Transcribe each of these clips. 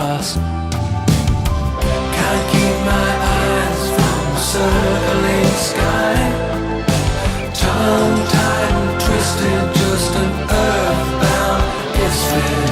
across. Can't keep my eyes from the circling sky. Tongue-tied and twisted, just an earthbound misfit.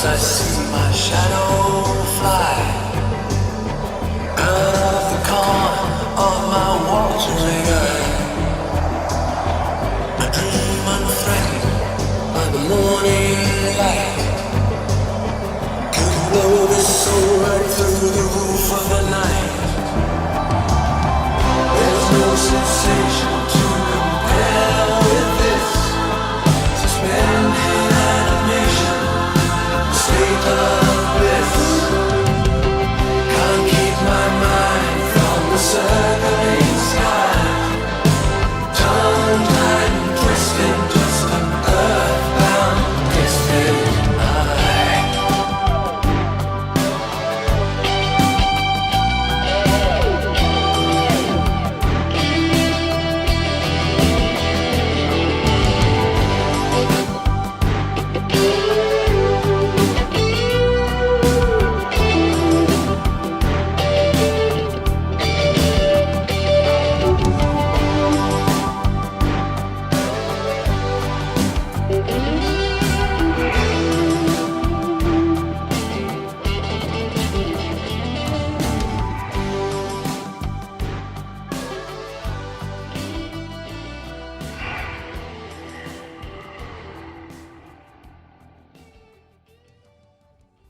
I see my shadow fly out of the corner of my watering eye. I dream unthreatened by the morning light. Could blow this soul right through the roof of the night. There's no sensation to compare with this. Suspended animation, state of bliss. Can't keep my mind from the circling sky. Tongue-tied and twisted, just an earthbound misfit eye.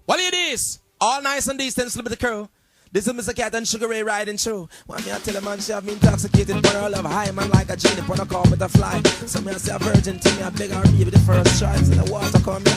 Well, it is all nice and decent, slip the crew. This is Mr. Cat and Sugar Ray riding through. Want me to tell a man she have me intoxicated, but her love high man like a genie, but I call me the fly. So me I say a virgin to me, I beg her baby the first choice, and the water come me.